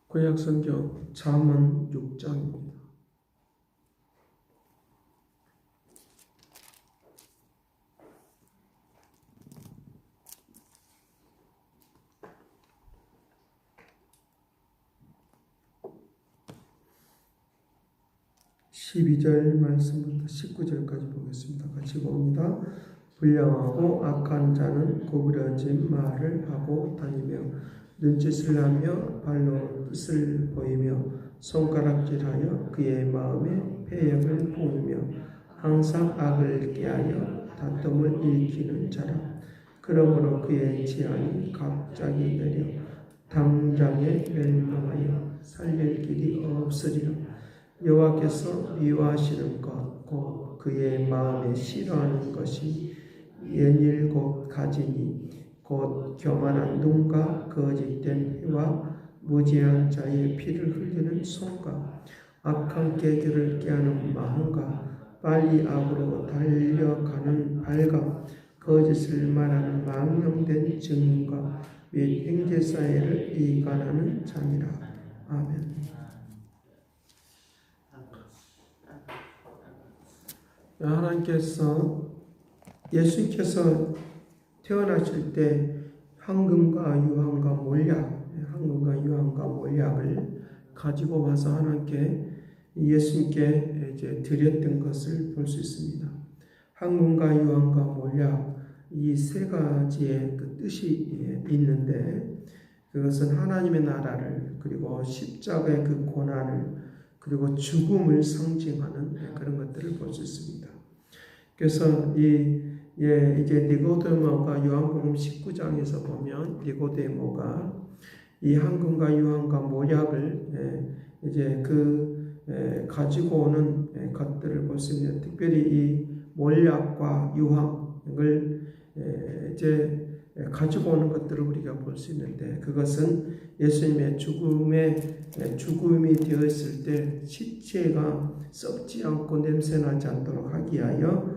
구약성경 잠언 6장입니다. (12절) 말씀부터 (19절까지) 보겠습니다. 같이 봅니다. 불량하고 악한 자는 구부러진 말을 하고 다니며 눈짓을 하며 발로 뜻을 보이며 손가락질하여 그의 마음에 패역을 부으며 항상 악을 꾀하여 다툼을 일으키는 자라. 그러므로 그의 재앙이 갑자기 내려 당장에 멸망하여 살릴 길이 없으리라. 여호와께서 미워하시는 것 곧 그의 마음에 싫어하는 것이 연일곱 가지니 곧 교만한 눈과 거짓된 혀와 무지한 자의 피를 흘리는 손과 악한 계교를 깨하는 마음과 빨리 악으로 달려가는 발과 거짓을 말하는 망령된 증인과 및 형제사이를 이간하는 자니라. 아멘. 하나님께서 예수님께서 태어나실 때 황금과 유황과 몰약을 가지고 와서 하나님께 예수님께 이제 드렸던 것을 볼 수 있습니다. 황금과 유황과 몰약 이 세 가지의 그 뜻이 있는데 그것은 하나님의 나라를 그리고 십자가의 그 고난을 그리고 죽음을 상징하는 그런 것들을 볼 수 있습니다. 그래서 이제 니고데모가 요한복음 19장에서 보면 니고데모가 이 황금과 유황과 몰약을 이제 가지고 오는 것들을 볼 수 있는 특별히 이 몰약과 유황을 이제 가지고 오는 것들을 우리가 볼 수 있는데 그것은 예수님의 죽음이 되었을 때 시체가 썩지 않고 냄새나지 않도록 하기 위하여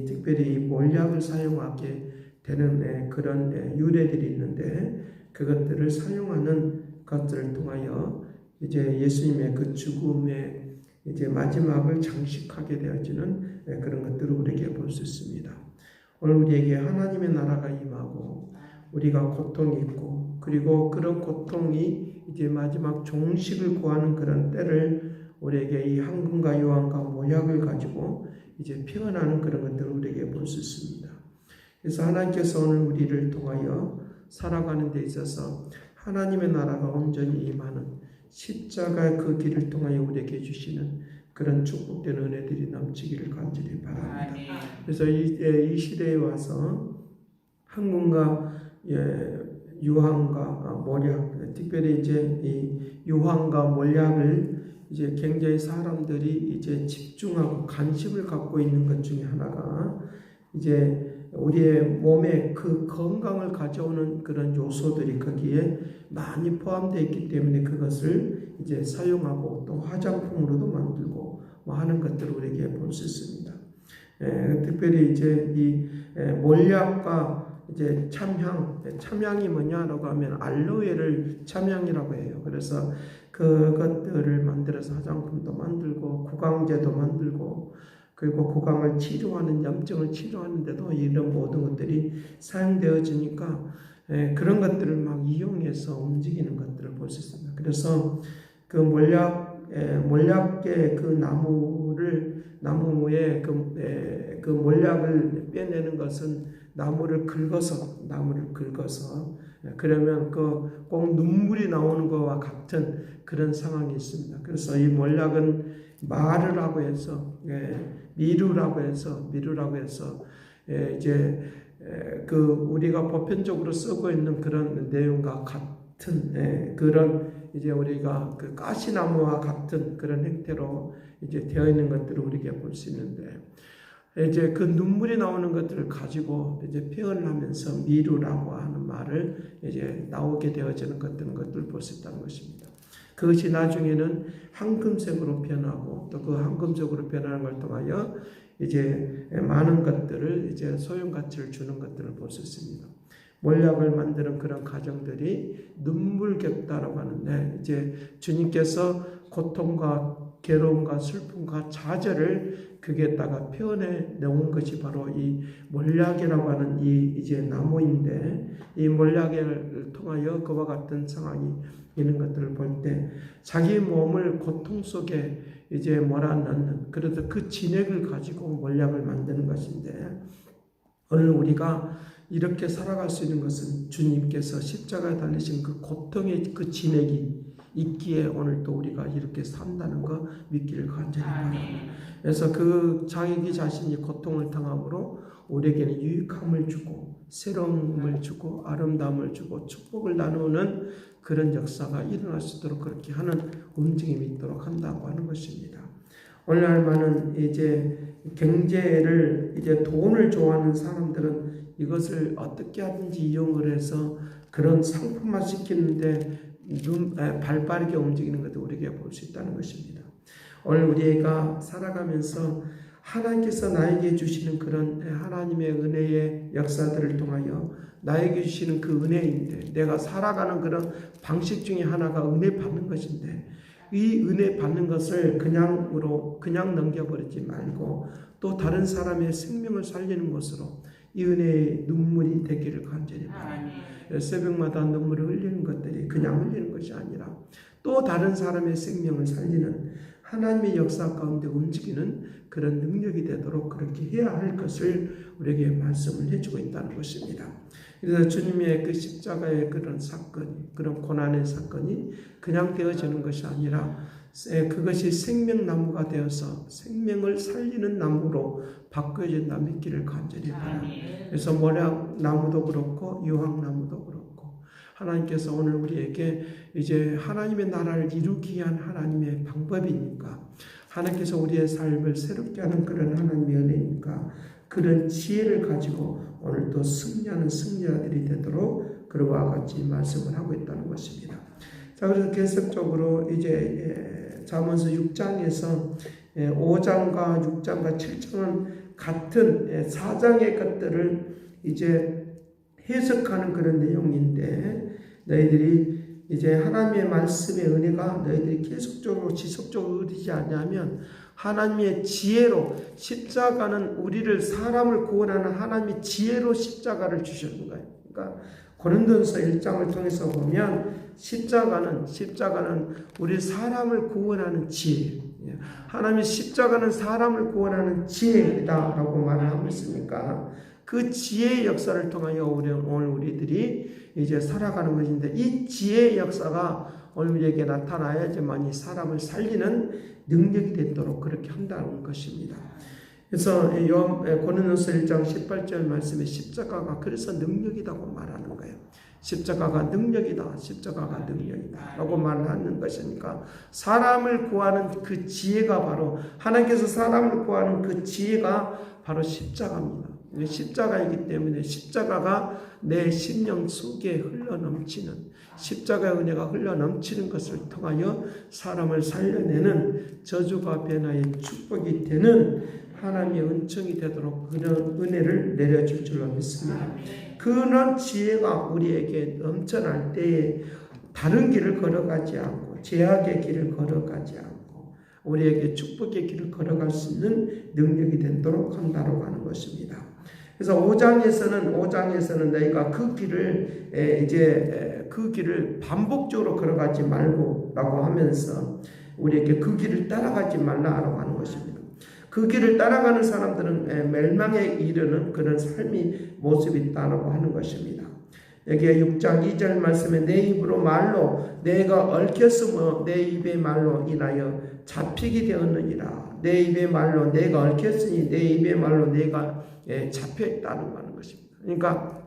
특별히 이 몰약을 사용하게 되는 그런 유래들이 있는데 그것들을 사용하는 것들을 통하여 이제 예수님의 그 죽음의 이제 마지막을 장식하게 되어지는 그런 것들을 우리에게 볼 수 있습니다. 오늘 우리에게 하나님의 나라가 임하고 우리가 고통이 있고 그리고 그런 고통이 이제 마지막 종식을 구하는 그런 때를 우리에게 이 황금과 유황과 몰약을 가지고 이제 피어나는 그런 것들을 우리에게 볼 수 있습니다. 그래서 하나님께서 오늘 우리를 통하여 살아가는 데 있어서 하나님의 나라가 온전히 임하는 십자가의 그 길을 통하여 우리에게 주시는 그런 축복된 은혜들이 넘치기를 간절히 바랍니다. 그래서 이 시대에 와서 황금과 유황과 몰약, 특별히 이제 이 유황과 몰약을 이제 굉장히 사람들이 이제 집중하고 관심을 갖고 있는 것 중에 하나가 이제 우리의 몸에 그 건강을 가져오는 그런 요소들이 거기에 많이 포함되어 있기 때문에 그것을 이제 사용하고 또 화장품으로도 만들고 하는 것들을 우리에게 볼 수 있습니다. 특별히 이제 이 몰약과 이제 참향이 뭐냐라고 하면 알로에를 참향이라고 해요. 그래서 그것들을 만들어서 화장품도 만들고 구강제도 만들고 그리고 구강을 치료하는 염증을 치료하는데도 이런 모든 것들이 사용되어지니까 그런 것들을 막 이용해서 움직이는 것들을 볼 수 있습니다. 그래서 그 몰약의 그 나무의 그 몰약을 빼내는 것은 나무를 긁어서 그러면 꼭 눈물이 나오는 것과 같은 그런 상황이 있습니다. 그래서 이 몰약은 마르라고 해서 미루라고 해서 이제 우리가 보편적으로 쓰고 있는 그런 내용과 같은 그런 이제 우리가 그 가시나무와 같은 그런 형태로 이제 되어 있는 것들을 우리가 볼 수 있는데 이제 그 눈물이 나오는 것들을 가지고 이제 표현하면서 미루라고 하는 말을 이제 나오게 되어지는 것들을 볼 수 있다는 것입니다. 그것이 나중에는 황금색으로 변하고 또 그 황금색으로 변하는 걸 통하여 이제 많은 것들을 이제 소용 가치를 주는 것들을 볼 수 있습니다. 몰약을 만드는 그런 가정들이 눈물겹다라고 하는데, 이제 주님께서 고통과 괴로움과 슬픔과 좌절을 거기에다가 표현해 놓은 것이 바로 이 몰약이라고 하는 이 이제 나무인데, 이 몰약을 통하여 그와 같은 상황이 있는 것들을 볼 때 자기 몸을 고통 속에 이제 몰아넣는, 그래서 그 진액을 가지고 몰약을 만드는 것인데, 오늘 우리가 이렇게 살아갈 수 있는 것은 주님께서 십자가에 달리신 그 고통의 그 진액이 있기에 오늘 또 우리가 이렇게 산다는 거 믿기를 간절히 바랍니다. 그래서 그 자기 자신이 고통을 당함으로 우리에게는 유익함을 주고 새로움을 주고 아름다움을 주고 축복을 나누는 그런 역사가 일어날 수 있도록 그렇게 하는 움직임이 있도록 한다고 하는 것입니다. 오늘날만은 이제 경제를 이제 돈을 좋아하는 사람들은 이것을 어떻게 하든지 이용을 해서 그런 상품화 시키는데 발빠르게 움직이는 것도 우리에게 볼 수 있다는 것입니다. 오늘 우리가 살아가면서 하나님께서 나에게 주시는 그런 하나님의 은혜의 역사들을 통하여 나에게 주시는 그 은혜인데, 내가 살아가는 그런 방식 중에 하나가 은혜 받는 것인데, 이 은혜 받는 것을 그냥 넘겨버리지 말고 또 다른 사람의 생명을 살리는 것으로 이 은혜의 눈물이 되기를 간절히 바랍니다. 새벽마다 눈물을 흘리는 것들이 그냥 흘리는 것이 아니라 또 다른 사람의 생명을 살리는 하나님의 역사 가운데 움직이는 그런 능력이 되도록 그렇게 해야 할 것을 우리에게 말씀을 해주고 있다는 것입니다. 그래서 주님의 그 십자가의 그런 사건이, 그런 고난의 사건이 그냥 되어지는 것이 아니라 그것이 생명나무가 되어서 생명을 살리는 나무로 바꿔진다 믿기를 간절히 바랍니다. 그래서 몰약나무도 그렇고 유황나무도 그렇고 하나님께서 오늘 우리에게 이제 하나님의 나라를 이루기 위한 하나님의 방법이니까, 하나님께서 우리의 삶을 새롭게 하는 그런 하나님의 은혜니까 그런 지혜를 가지고 오늘 또 승리하는 승리자들이 되도록 그와 같이 말씀을 하고 있다는 것입니다. 자, 그래서 계속적으로 이제 잠언서 6장에서 5장과 6장과 7장은 같은 4장의 것들을 이제 해석하는 그런 내용인데, 너희들이 이제 하나님의 말씀의 은혜가 너희들이 계속적으로 지속적으로 얻지 않냐면 하나님의 지혜로, 십자가는 우리를 사람을 구원하는 하나님의 지혜로 십자가를 주시는 거예요. 그러니까 고린도전서 1장을 통해서 보면 십자가는 우리 사람을 구원하는 지혜, 하나님의 십자가는 사람을 구원하는 지혜이다라고 말을 하고 있으니까 그 지혜의 역사를 통하여 오늘 우리들이 이제 살아가는 것인데, 이 지혜의 역사가 오늘 우리에게 나타나야지만 이 사람을 살리는 능력이 되도록 그렇게 한다는 것입니다. 그래서 고린도전서 1장 18절 말씀에 십자가가 그래서 능력이라고 말하는 거예요. 십자가가 능력이다, 십자가가 능력이다 라고 말하는 것이니까, 사람을 구하는 그 지혜가 바로 하나님께서 사람을 구하는 그 지혜가 바로 십자가입니다. 십자가이기 때문에 십자가가 내 심령 속에 흘러넘치는, 십자가의 은혜가 흘러넘치는 것을 통하여 사람을 살려내는 저주가 변화의 축복이 되는 하나님의 은총이 되도록 그런 은혜를 내려줄 줄로 믿습니다. 그런 지혜가 우리에게 넘쳐날 때에 다른 길을 걸어가지 않고 제약의 길을 걸어가지 않고 우리에게 축복의 길을 걸어갈 수 있는 능력이 되도록 한다고 하는 것입니다. 그래서 5장에서는 너희가 그 길을 반복적으로 걸어가지 말고라고 하면서 우리에게 그 길을 따라가지 말라라고 하는 것입니다. 그 길을 따라가는 사람들은 멸망에 이르는 그런 삶이 모습이 있다고 하는 것입니다. 여기에 6장 2절 말씀에 내 입으로 말로 내가 얽혔으며 내 입의 말로 인하여 잡히게 되었느니라. 내 입의 말로 내가 얽혔으니 내 입의 말로 내가 잡혀있다는 것입니다. 그러니까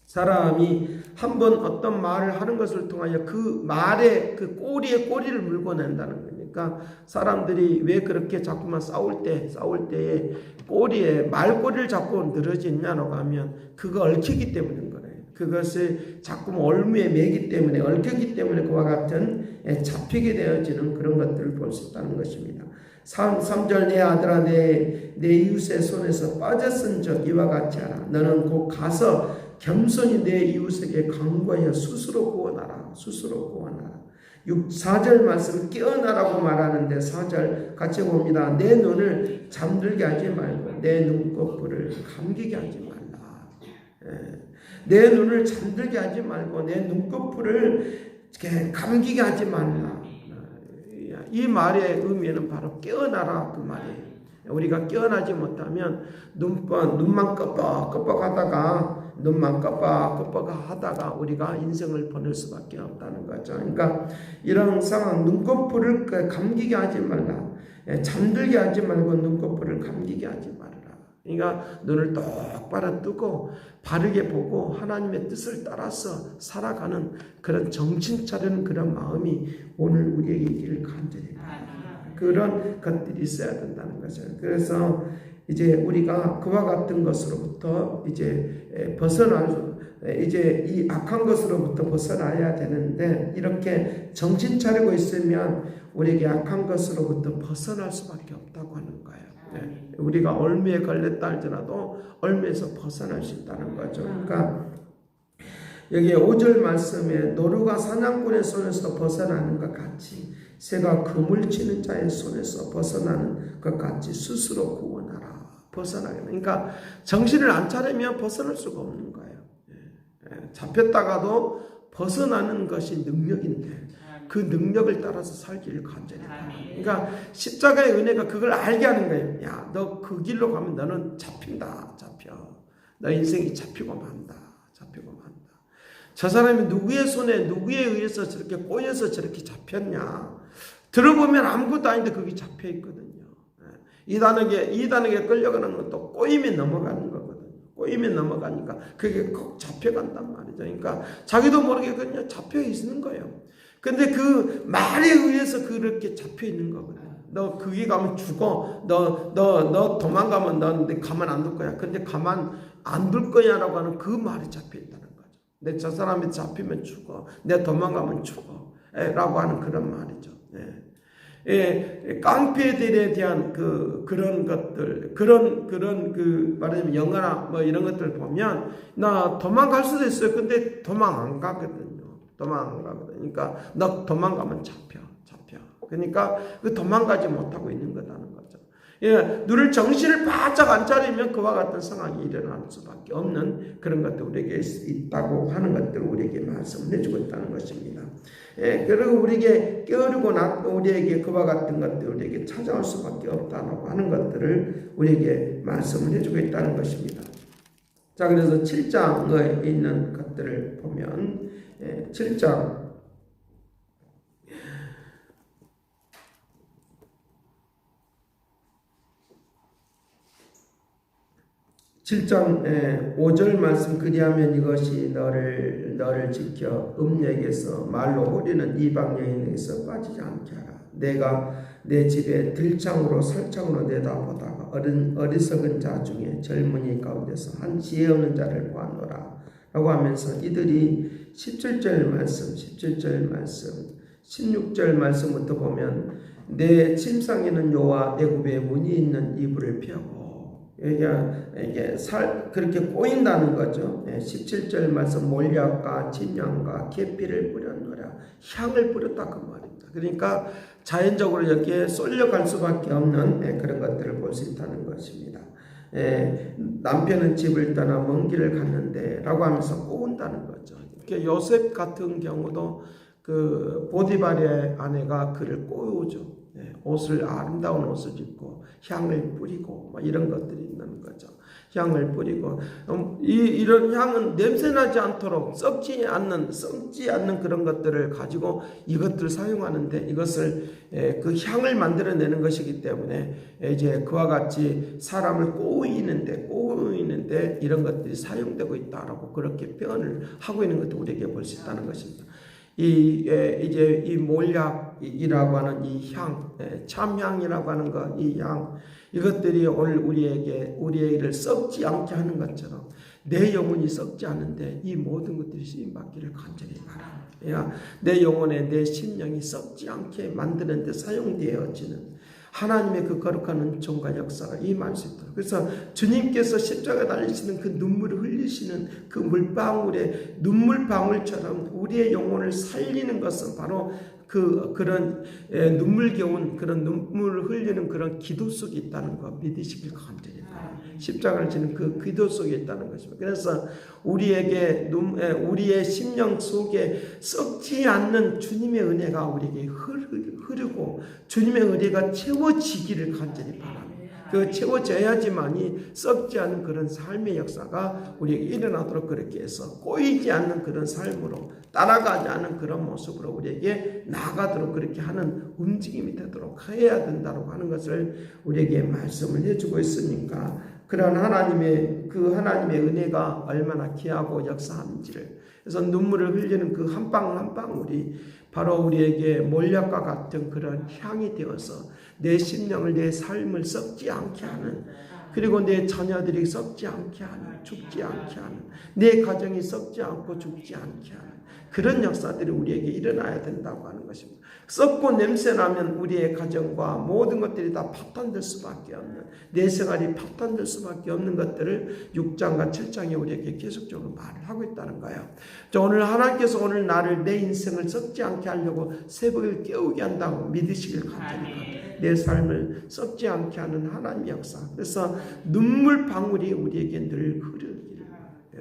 사람이 한번 어떤 말을 하는 것을 통하여 그 말에 그 꼬리에 꼬리를 물고 낸다는 거니까, 사람들이 왜 그렇게 자꾸만 싸울 때에 꼬리에 말꼬리를 자꾸 늘어지냐고 하면 그거 얽히기 때문인 거예요. 그것을 자꾸 올무에 매기 때문에, 얽히기 때문에 그와 같은 잡히게 되어지는 그런 것들을 볼 수 있다는 것입니다. 3절 내 아들아 내 이웃의 손에서 빠졌은즉 이와 같이 하라. 너는 곧 가서 겸손히 내 이웃에게 간구하여 스스로 구원하라. 스스로 구원하라. 4절 말씀 깨어나라고 말하는데 4절 같이 봅니다. 내 눈을 잠들게 하지 말고 내 눈꺼풀을 감기게 하지 말라. 내 눈을 잠들게 하지 말고 내 눈꺼풀을 감기게 하지 말라. 이 말의 의미는 바로 깨어나라 그 말이에요. 우리가 깨어나지 못하면 눈만 껌뻑껌뻑하다가 우리가 인생을 보낼 수밖에 없다는 거죠. 그러니까 이런 상황, 눈꺼풀을 감기게 하지 말라. 잠들게 하지 말고 눈꺼풀을 감기게 하지 말라. 그러니까 눈을 똑바로 뜨고 바르게 보고 하나님의 뜻을 따라서 살아가는 그런 정신 차리는 그런 마음이 오늘 우리에게 있기를 간절히 바랍니다. 그런 것들이 있어야 된다는 거죠. 그래서 이제 우리가 그와 같은 것으로부터 이제 이제 이 악한 것으로부터 벗어나야 되는데 이렇게 정신 차리고 있으면 우리에게 악한 것으로부터 벗어날 수밖에 없다고 하는 거예요. 네. 우리가 얼매에 걸렸다 할지라도 얼매에서 벗어날 수 있다는 거죠. 그러니까 여기 5절 말씀에 노루가 사냥꾼의 손에서 벗어나는 것 같이 새가 그물 치는 자의 손에서 벗어나는 것 같이 스스로 구원하라. 벗어나게. 그러니까 정신을 안 차리면 벗어날 수가 없는 거예요. 잡혔다가도 벗어나는 것이 능력인데 그 능력을 따라서 살기를 간절히 바랍니다. 그러니까 십자가의 은혜가 그걸 알게 하는 거예요. 야, 너 그 길로 가면 너는 잡힌다. 잡혀. 너 인생이 잡히고 만다. 잡히고 만다. 저 사람이 누구의 손에 누구에 의해서 저렇게 꼬여서 저렇게 잡혔냐. 들어보면 아무것도 아닌데 그게 잡혀 있거든요. 이단에게 끌려가는 것도 꼬임에 넘어가는 거거든요. 꼬임에 넘어가니까 그게 꼭 잡혀간단 말이죠. 그러니까 자기도 모르게 그냥 잡혀 있는 거예요. 근데 그 말에 의해서 그렇게 잡혀 있는 거거든요. 너 거기 가면 죽어. 너 도망가면 너 가만 안 둘 거야. 근데 가만 안 둘 거야라고 하는 그 말이 잡혀 있다는 거죠. 내 저 사람이 잡히면 죽어. 내 도망가면 죽어. 라고 하는 그런 말이죠. 깡패들에 대한 그런 것들, 말하자면 영화나 뭐 이런 것들 보면, 나 도망갈 수도 있어요. 근데 도망 안 가거든요. 그러니까, 너 도망가면 잡혀. 그러니까, 그 도망가지 못하고 있는 거라는 거죠. 눈을 정신을 바짝 안 차리면 그와 같은 상황이 일어날 수밖에 없는 그런 것들 우리에게 있다고 하는 것들을 우리에게 말씀을 해주고 있다는 것입니다. 그리고 우리에게 깨어르고 우리에게 그와 같은 것들 우리에게 찾아올 수밖에 없다고 하는 것들을 우리에게 말씀을 해주고 있다는 것입니다. 자, 그래서 7장에 있는 것들을 보면 7장 5절 말씀 그리하면 이것이 너를 지켜 음력에서 말로 호리는 이방 여인에게서 빠지지 않게 하라. 내가 내 집에 들창으로 설창으로 내다보다가 어리석은 자 중에 젊은이 가운데서 한 지혜 없는 자를 보았노라 라고 하면서 이들이 17절 말씀 16절 말씀부터 보면 내 침상에는 여호와 애굽의 문이 있는 이불을 펴고 이게 그렇게 꼬인다는 거죠. 17절 말씀 몰약과 진향과 계피를 뿌렸노라. 향을 뿌렸다 그 말입니다. 그러니까 자연적으로 여기에 쏠려갈 수밖에 없는 그런 것들을 볼 수 있다는 것입니다. 남편은 집을 떠나 먼 길을 갔는데 라고 하면서 꼬운다는 거죠. 요셉 같은 경우도 그 보디발의 아내가 그를 꼬우죠. 아름다운 옷을 입고 향을 뿌리고 이런 것들이 있는 거죠. 향을 뿌리고 이런 향은 냄새나지 않도록 썩지 않는 그런 것들을 가지고 이것들을 사용하는데 이것을 그 향을 만들어내는 것이기 때문에 이제 그와 같이 사람을 꼬이는데 이런 것들이 사용되고 있다라고 그렇게 표현을 하고 있는 것도 우리에게 볼 수 있다는 것입니다. 이제 이 몰약이라고 하는 이 향, 참향이라고 하는 것, 이 향, 이것들이 오늘 우리에게를 썩지 않게 하는 것처럼 내 영혼이 썩지 않은데 이 모든 것들이 쓰임 받기를 간절히 바랍니다. 내 영혼에 내 심령이 썩지 않게 만드는 데 사용되어지는 하나님의 그 거룩한 은총과 역사가 임할 수 있도록. 그래서 주님께서 십자가에 달리시는 그 눈물을 흘리시는 그 물방울의 눈물방울처럼 우리의 영혼을 살리는 것은 바로 그런 눈물겨운 그런 눈물을 흘리는 그런 기도 속에 있다는 거 믿으시길 간절히 바랍니다. 십자가를 지는 그 기도 속에 있다는 것입니다. 그래서 우리의 심령 속에 썩지 않는 주님의 은혜가 우리에게 흐르고 주님의 은혜가 채워지기를 간절히 바랍니다. 그 채워져야지만이 썩지 않은 그런 삶의 역사가 우리에게 일어나도록 그렇게 해서 꼬이지 않는 그런 삶으로 따라가지 않는 그런 모습으로 우리에게 나아가도록 그렇게 하는 움직임이 되도록 해야 된다고 하는 것을 우리에게 말씀을 해주고 있으니까 그런 하나님의 은혜가 얼마나 귀하고 역사하는지를 그래서 눈물을 흘리는 그 한 방울 한 방울이 바로 우리에게 몰약과 같은 그런 향이 되어서 내 심령을 내 삶을 썩지 않게 하는 그리고 내 자녀들이 썩지 않게 하는 죽지 않게 하는 내 가정이 썩지 않고 죽지 않게 하는 그런 역사들이 우리에게 일어나야 된다고 하는 것입니다. 썩고 냄새나면 우리의 가정과 모든 것들이 다 파탄될 수밖에 없는 내 생활이 파탄될 수밖에 없는 것들을 6장과 7장에 우리에게 계속적으로 말을 하고 있다는 거예요. 오늘 하나님께서 오늘 나를 내 인생을 썩지 않게 하려고 새벽을 깨우게 한다고 믿으시길 간절히 내 삶을 썩지 않게 하는 하나님의 역사. 그래서 눈물 방울이 우리에게 늘 흐르기를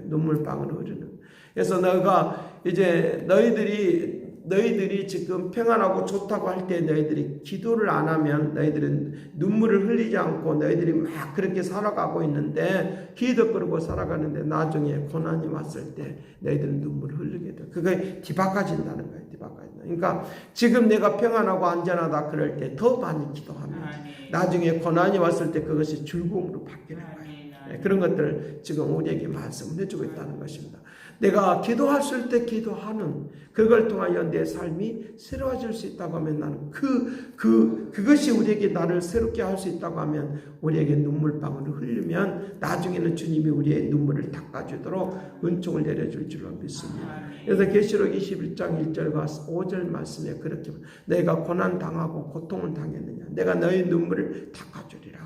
눈물 방울 흐르는. 그래서 너가 이제 너희들이 지금 평안하고 좋다고 할 때 너희들이 기도를 안 하면 너희들은 눈물을 흘리지 않고 너희들이 막 그렇게 살아가고 있는데 기도 끌고 살아가는데 나중에 고난이 왔을 때 너희들은 눈물을 흘리게 돼. 그게 뒤바꿔진다는 거예요. 뒤바꿔진다. 그러니까 지금 내가 평안하고 안전하다 그럴 때 더 많이 기도하면 나중에 고난이 왔을 때 그것이 즐거움으로 바뀌는 거예요. 그런 것들을 지금 우리에게 말씀을 해주고 있다는 것입니다. 내가 기도했을 때 기도하는 그걸 통하여 내 삶이 새로워질 수 있다고 하면 나는 그것이 우리에게 나를 새롭게 할 수 있다고 하면 우리에게 눈물방울을 흘리면 나중에는 주님이 우리의 눈물을 닦아주도록 은총을 내려줄 줄로 믿습니다. 그래서 계시록 21장 1절과 5절 말씀에 그렇게 내가 고난당하고 고통을 당했느냐 내가 너희 눈물을 닦아주리라.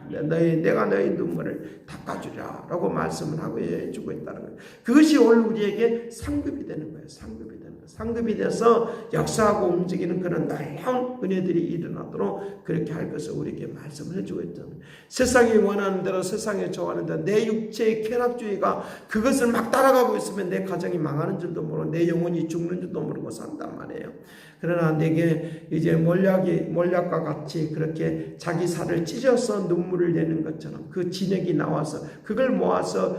내가 너희 눈물을 닦아주리라 라고 말씀을 하고 해주고 있다는 거예요. 그것이 오늘 우리에게 상급이 되는 거예요. 상급이 돼서 역사하고 움직이는 그런 놀라운 은혜들이 일어나도록 그렇게 할 것을 우리에게 말씀을 해주고 있잖아요. 세상이 원하는 대로 세상에 좋아하는 대로 내 육체의 쾌락주의가 그것을 막 따라가고 있으면 내 가정이 망하는 줄도 모르고 내 영혼이 죽는 줄도 모르고 산단 말이에요. 그러나 내게 이제 몰약과 같이 그렇게 자기 살을 찢어서 눈물을 내는 것처럼 그 진액이 나와서 그걸 모아서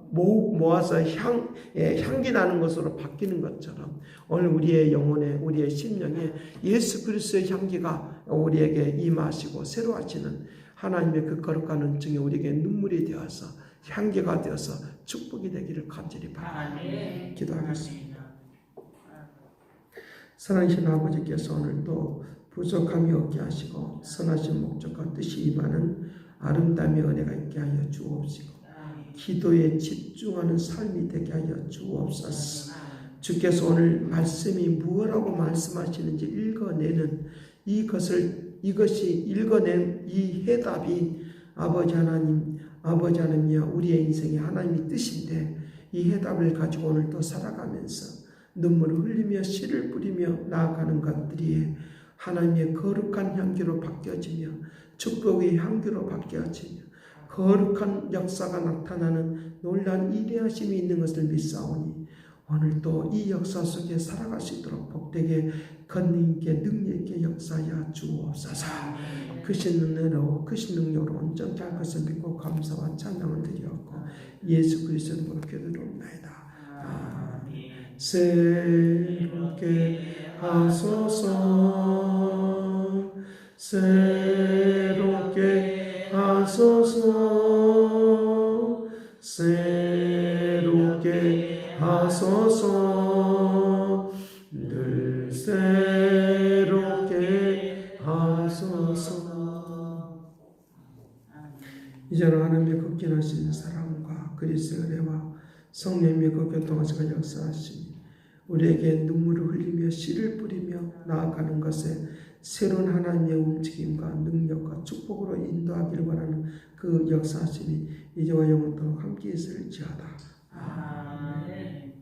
모아서 향기 나는 것으로 바뀌는 것처럼 오늘 우리의 영혼에 우리의 심령에 예수 그리스도의 향기가 우리에게 임하시고 새로 하시는 하나님의 그 거룩한 은총이 우리에게 눈물이 되어서 향기가 되어서 축복이 되기를 간절히 바랍니다. 기도하겠습니다. 선하신 아버지께서 오늘도 부족함이 없게 하시고 선하신 목적과 뜻이 임하는 아름다움의 은혜가 있게 하여 주옵시고 기도에 집중하는 삶이 되게 하여 주옵소서. 주께서 오늘 말씀이 무엇라고 말씀하시는지 읽어내는 이것이 읽어낸 이 해답이 아버지 하나님이여 우리의 인생이 하나님의 뜻인데 이 해답을 가지고 오늘도 살아가면서 눈물을 흘리며 씨를 뿌리며 나아가는 것들이 하나님의 거룩한 향기로 바뀌어지며 축복의 향기로 바뀌어지며 거룩한 역사가 나타나는 놀라운 위대하심이 있는 것을 믿사오니 오늘도 이 역사 속에 살아갈 수 있도록 복되게 권능있게 능력있게 역사하여 주옵소서. 크신 은혜로 크신 능력으로 온전케 할 것을 믿고 감사와 찬양을 드리었고 예수 그리스도의 이름으로 기도드리옵나이다. 아멘. 새롭게 하소서 새롭게 하소서 새롭게 하소서 늘 새롭게 하소서. 이제는 하나님의 극진하신 사랑과 그리스도의 은혜와 성령님의 그 교통하시고 역사하시니 우리에게 눈물을 흘리며 씨를 뿌리며 나아가는 것에 새로운 하나님의 움직임과 능력과 축복으로 인도하기를 원하는 그 역사하심이 이제와 영원토록 함께 있을지어다. 아멘.